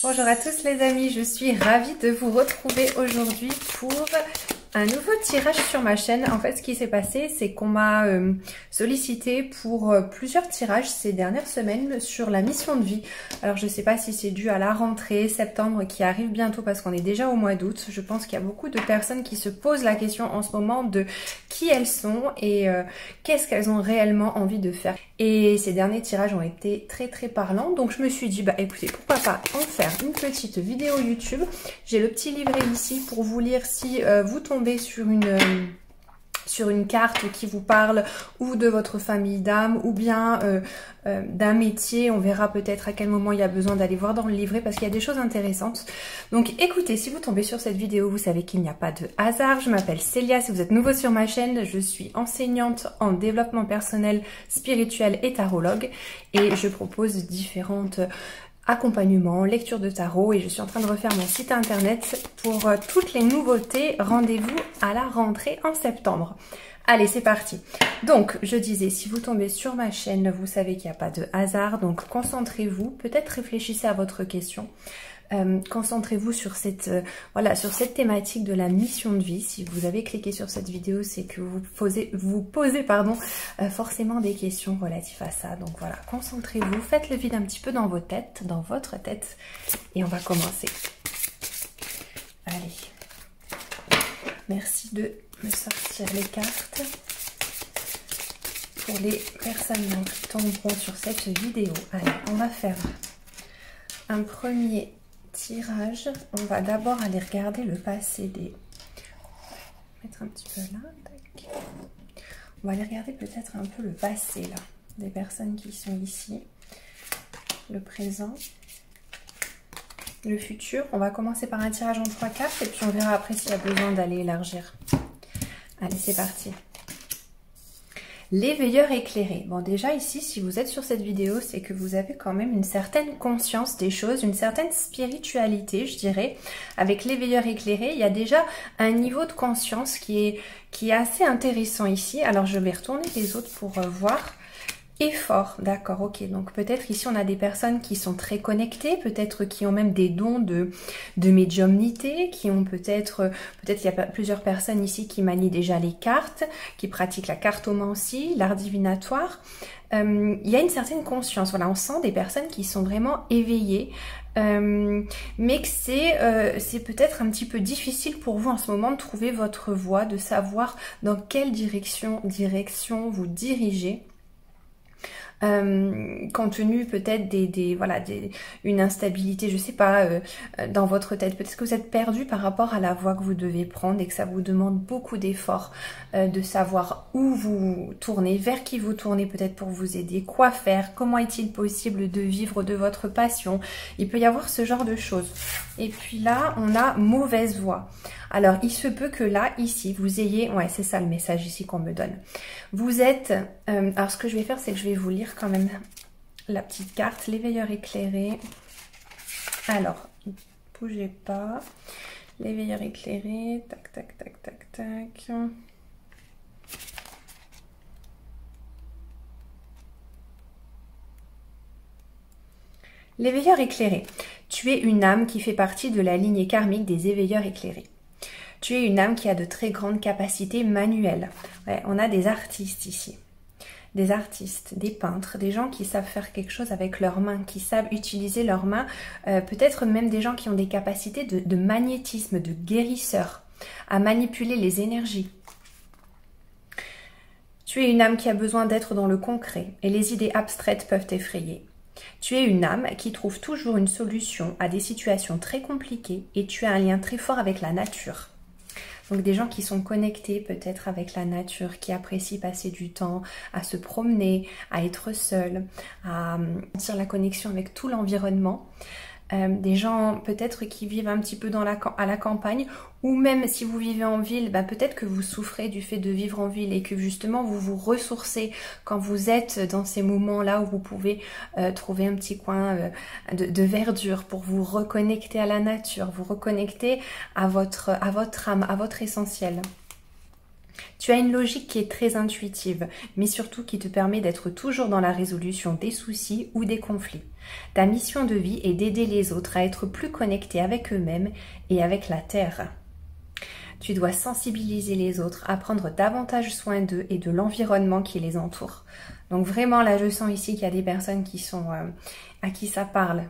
Bonjour à tous les amis, je suis ravie de vous retrouver aujourd'hui pour un nouveau tirage sur ma chaîne. En fait, ce qui s'est passé, c'est qu'on m'a sollicité pour plusieurs tirages ces dernières semaines sur la mission de vie. Alors, je ne sais pas si c'est dû à la rentrée septembre qui arrive bientôt parce qu'on est déjà au mois d'août. Je pense qu'il y a beaucoup de personnes qui se posent la question en ce moment de qui elles sont et qu'est-ce qu'elles ont réellement envie de faire. Et ces derniers tirages ont été très parlants. Donc, je me suis dit, bah écoutez, pourquoi pas en faire une petite vidéo YouTube. J'ai le petit livret ici pour vous lire si vous tombez sur une carte qui vous parle ou de votre famille d'âme ou bien d'un métier. On verra peut-être à quel moment il y a besoin d'aller voir dans le livret parce qu'il y a des choses intéressantes. Donc écoutez, si vous tombez sur cette vidéo, vous savez qu'il n'y a pas de hasard. Je m'appelle Célia, si vous êtes nouveau sur ma chaîne, je suis enseignante en développement personnel, spirituel et tarologue et je propose différentes accompagnement, lecture de tarot et je suis en train de refaire mon site internet pour toutes les nouveautés. Rendez-vous à la rentrée en septembre. Allez, c'est parti. Donc, je disais, si vous tombez sur ma chaîne, vous savez qu'il n'y a pas de hasard, donc concentrez-vous, peut-être réfléchissez à votre question. Concentrez-vous sur cette thématique de la mission de vie. Si vous avez cliqué sur cette vidéo, c'est que vous posez forcément des questions relatives à ça. Donc voilà, concentrez-vous, faites le vide un petit peu dans votre tête, et on va commencer. Allez, merci de me sortir les cartes pour les personnes qui tomberont sur cette vidéo. Allez, on va faire un premier tirage. On va d'abord aller regarder le passé des... On va mettre un petit peu là. Tac. On va aller regarder peut-être un peu le passé là, des personnes qui sont ici. Le présent. Le futur. On va commencer par un tirage en 3 cartes et puis on verra après s'il y a besoin d'aller élargir. Allez, c'est parti. L'éveilleur éclairé. Bon, déjà ici, si vous êtes sur cette vidéo, c'est que vous avez quand même une certaine conscience des choses, une certaine spiritualité, je dirais. Avec l'éveilleur éclairé, il y a déjà un niveau de conscience qui est assez intéressant ici. Alors, je vais retourner les autres pour voir. Effort, d'accord, ok. Donc peut-être ici on a des personnes qui sont très connectées, peut-être qui ont même des dons de médiumnité, qui ont peut-être il y a plusieurs personnes ici qui manient déjà les cartes, qui pratiquent la cartomancie, l'art divinatoire. Il y a une certaine conscience, voilà, on sent des personnes qui sont vraiment éveillées, mais que c'est peut-être un petit peu difficile pour vous en ce moment de trouver votre voie, de savoir dans quelle direction vous dirigez. Compte tenu peut-être une instabilité, je sais pas, dans votre tête. Peut-être que vous êtes perdu par rapport à la voie que vous devez prendre et que ça vous demande beaucoup d'efforts de savoir où vous tournez, vers qui vous tournez peut-être pour vous aider, quoi faire, comment est-il possible de vivre de votre passion. Il peut y avoir ce genre de choses. Et puis là, on a mauvaise voie. Alors, il se peut que là, ici, vous ayez... Ouais, c'est ça le message ici qu'on me donne. Vous êtes... alors, ce que je vais faire, c'est que je vais vous lire quand même la petite carte. L'éveilleur éclairé. Alors, bougez pas. L'éveilleur éclairé. Tac, tac, tac, tac, tac. L'éveilleur éclairé. Tu es une âme qui fait partie de la lignée karmique des éveilleurs éclairés. Tu es une âme qui a de très grandes capacités manuelles. Ouais, on a des artistes ici. Des artistes, des peintres, des gens qui savent faire quelque chose avec leurs mains, qui savent utiliser leurs mains. Peut-être même des gens qui ont des capacités de magnétisme, de guérisseur, à manipuler les énergies. Tu es une âme qui a besoin d'être dans le concret et les idées abstraites peuvent t'effrayer. Tu es une âme qui trouve toujours une solution à des situations très compliquées et tu as un lien très fort avec la nature. Donc des gens qui sont connectés peut-être avec la nature, qui apprécient passer du temps à se promener, à être seul, à sentir la connexion avec tout l'environnement. Des gens peut-être qui vivent un petit peu à la campagne, ou même si vous vivez en ville, peut-être que vous souffrez du fait de vivre en ville et que justement vous vous ressourcez quand vous êtes dans ces moments-là où vous pouvez trouver un petit coin de verdure pour vous reconnecter à la nature, vous reconnecter à votre âme, à votre essentiel. Tu as une logique qui est très intuitive, mais surtout qui te permet d'être toujours dans la résolution des soucis ou des conflits. Ta mission de vie est d'aider les autres à être plus connectés avec eux-mêmes et avec la Terre. Tu dois sensibiliser les autres à prendre davantage soin d'eux et de l'environnement qui les entoure. Donc vraiment, là, je sens ici qu'il y a des personnes qui sont à qui ça parle.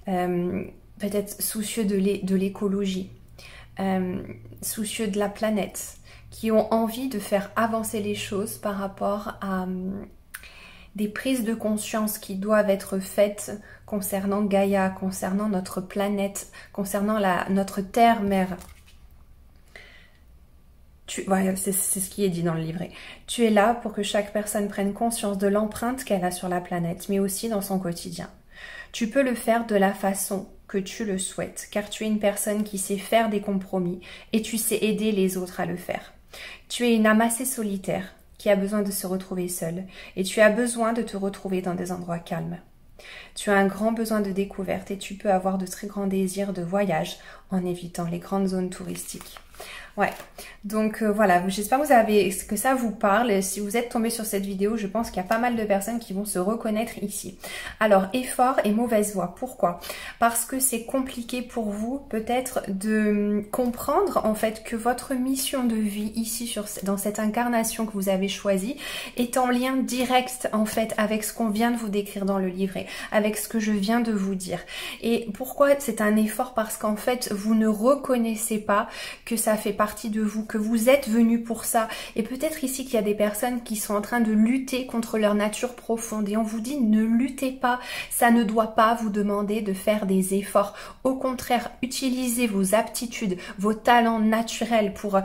Peut-être soucieux de l'écologie, soucieux de la planète, qui ont envie de faire avancer les choses par rapport à des prises de conscience qui doivent être faites concernant Gaïa, concernant notre planète, concernant notre terre-mère. Voilà, c'est ce qui est dit dans le livret. Tu es là pour que chaque personne prenne conscience de l'empreinte qu'elle a sur la planète, mais aussi dans son quotidien. Tu peux le faire de la façon que tu le souhaites, car tu es une personne qui sait faire des compromis et tu sais aider les autres à le faire. Tu es une âme assez solitaire qui a besoin de se retrouver seule et tu as besoin de te retrouver dans des endroits calmes. Tu as un grand besoin de découverte et tu peux avoir de très grands désirs de voyage en évitant les grandes zones touristiques. Ouais, donc voilà, j'espère que ça vous parle. Si vous êtes tombé sur cette vidéo, je pense qu'il y a pas mal de personnes qui vont se reconnaître ici. Alors, effort et mauvaise voie. Pourquoi? Parce que c'est compliqué pour vous peut-être de comprendre en fait que votre mission de vie ici dans cette incarnation que vous avez choisie est en lien direct en fait avec ce qu'on vient de vous décrire dans le livret, avec ce que je viens de vous dire. Et pourquoi c'est un effort? Parce qu'en fait, vous ne reconnaissez pas que ça fait partie de vous, que vous êtes venu pour ça. Et peut-être ici qu'il y a des personnes qui sont en train de lutter contre leur nature profonde. Et on vous dit, ne luttez pas. Ça ne doit pas vous demander de faire des efforts. Au contraire, utilisez vos aptitudes, vos talents naturels pour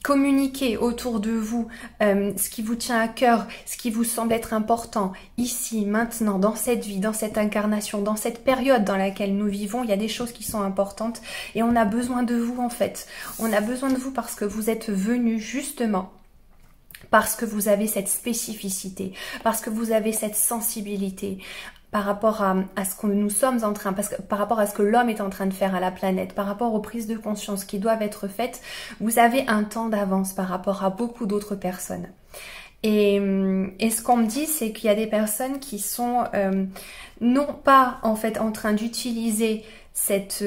communiquer autour de vous ce qui vous tient à cœur, ce qui vous semble être important, ici, maintenant, dans cette vie, dans cette incarnation, dans cette période dans laquelle nous vivons. Il y a des choses qui sont importantes et on a besoin de vous en fait. On a besoin de vous parce que vous êtes venus justement parce que vous avez cette spécificité, parce que vous avez cette sensibilité par rapport à ce que nous sommes en train, par rapport à ce que l'homme est en train de faire à la planète, par rapport aux prises de conscience qui doivent être faites, vous avez un temps d'avance par rapport à beaucoup d'autres personnes. Et ce qu'on me dit, c'est qu'il y a des personnes qui sont non pas en fait en train d'utiliser cette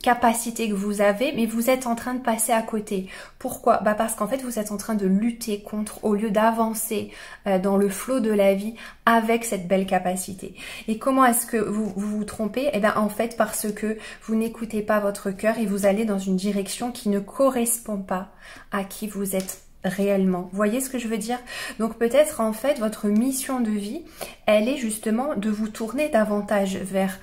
capacité que vous avez, mais vous êtes en train de passer à côté. Pourquoi? Parce qu'en fait, vous êtes en train de lutter contre, au lieu d'avancer dans le flot de la vie avec cette belle capacité. Et comment est-ce que vous vous trompez? Eh bien, en fait, parce que vous n'écoutez pas votre cœur et vous allez dans une direction qui ne correspond pas à qui vous êtes réellement. Vous voyez ce que je veux dire? Donc peut-être en fait votre mission de vie, elle est justement de vous tourner davantage vers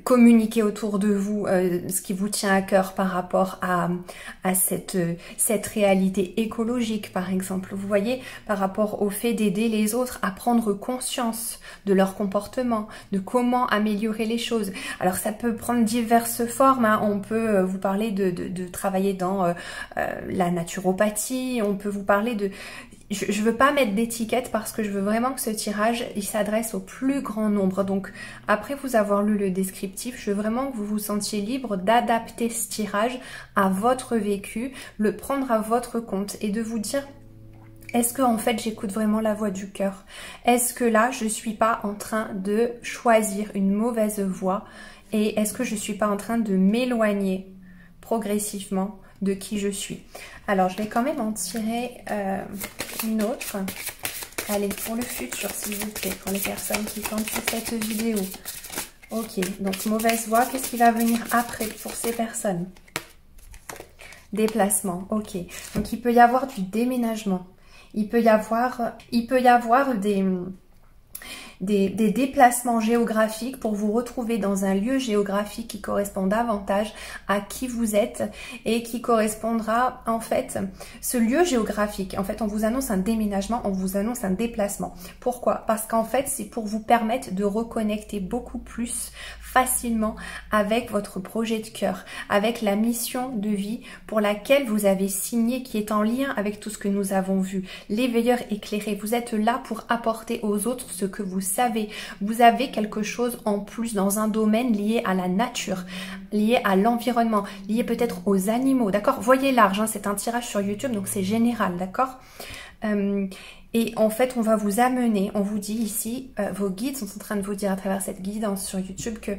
communiquer autour de vous ce qui vous tient à cœur par rapport à cette réalité écologique par exemple. Vous voyez, par rapport au fait d'aider les autres à prendre conscience de leur comportement, de comment améliorer les choses. Alors ça peut prendre diverses formes, hein. On peut vous parler de travailler dans la naturopathie, on peut vous parler de... Je veux pas mettre d'étiquette parce que je veux vraiment que ce tirage, il s'adresse au plus grand nombre. Donc, après vous avoir lu le descriptif, je veux vraiment que vous vous sentiez libre d'adapter ce tirage à votre vécu, le prendre à votre compte et de vous dire, est-ce que en fait j'écoute vraiment la voix du cœur? Est-ce que là, je suis pas en train de choisir une mauvaise voie? Et est-ce que je suis pas en train de m'éloigner progressivement de qui je suis? Alors, je vais quand même en tirer une autre. Allez, pour le futur, s'il vous plaît, pour les personnes qui tombent sur cette vidéo. Ok, donc mauvaise voie, qu'est-ce qui va venir après pour ces personnes? Déplacement, ok. Donc, il peut y avoir du déménagement. Il peut y avoir des déplacements géographiques pour vous retrouver dans un lieu géographique qui correspond davantage à qui vous êtes et qui correspondra en fait, ce lieu géographique, en fait on vous annonce un déménagement, on vous annonce un déplacement. Pourquoi? Parce qu'en fait c'est pour vous permettre de reconnecter beaucoup plus facilement avec votre projet de cœur, avec la mission de vie pour laquelle vous avez signé, qui est en lien avec tout ce que nous avons vu. L'éveilleur éclairé, vous êtes là pour apporter aux autres ce que vous savez. Vous avez quelque chose en plus dans un domaine lié à la nature, lié à l'environnement, lié peut-être aux animaux, d'accord? Voyez large, hein, c'est un tirage sur YouTube, donc c'est général, d'accord? Et en fait, on va vous amener, on vous dit ici, vos guides sont en train de vous dire à travers cette guidance sur YouTube que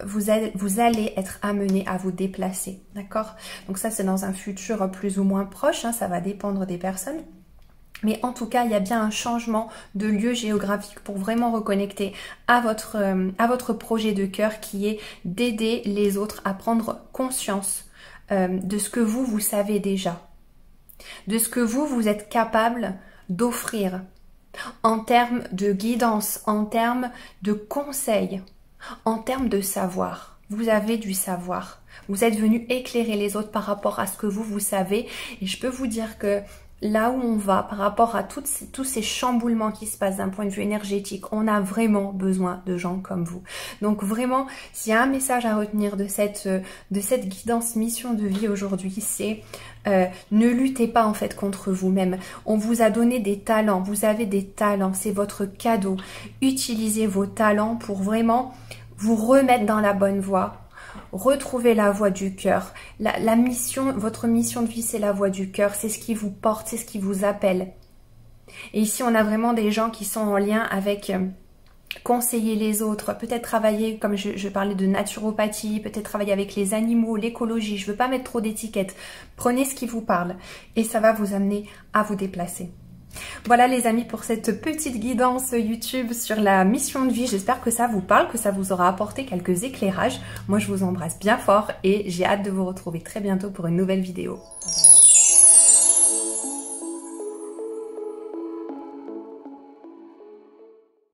vous allez être amené à vous déplacer, d'accord? Donc ça, c'est dans un futur plus ou moins proche, hein, ça va dépendre des personnes. Mais en tout cas, il y a bien un changement de lieu géographique pour vraiment reconnecter à votre projet de cœur qui est d'aider les autres à prendre conscience de ce que vous savez déjà, de ce que vous êtes capable d'offrir en termes de guidance, en termes de conseils, en termes de savoir. Vous avez du savoir. Vous êtes venu éclairer les autres par rapport à ce que vous savez. Et je peux vous dire que là où on va, par rapport à tous ces chamboulements qui se passent d'un point de vue énergétique, on a vraiment besoin de gens comme vous. Donc vraiment, s'il y a un message à retenir de cette guidance mission de vie aujourd'hui, c'est ne luttez pas en fait contre vous-même. On vous a donné des talents, vous avez des talents, c'est votre cadeau. Utilisez vos talents pour vraiment vous remettre dans la bonne voie. Retrouvez la voie du cœur. Votre mission de vie, c'est la voie du cœur. C'est ce qui vous porte, c'est ce qui vous appelle. Et ici, on a vraiment des gens qui sont en lien avec conseiller les autres, peut-être travailler, comme je parlais de naturopathie, peut-être travailler avec les animaux, l'écologie. Je ne veux pas mettre trop d'étiquettes. Prenez ce qui vous parle et ça va vous amener à vous déplacer. Voilà les amis pour cette petite guidance YouTube sur la mission de vie. J'espère que ça vous parle, que ça vous aura apporté quelques éclairages. Moi je vous embrasse bien fort et j'ai hâte de vous retrouver très bientôt pour une nouvelle vidéo. Bye bye.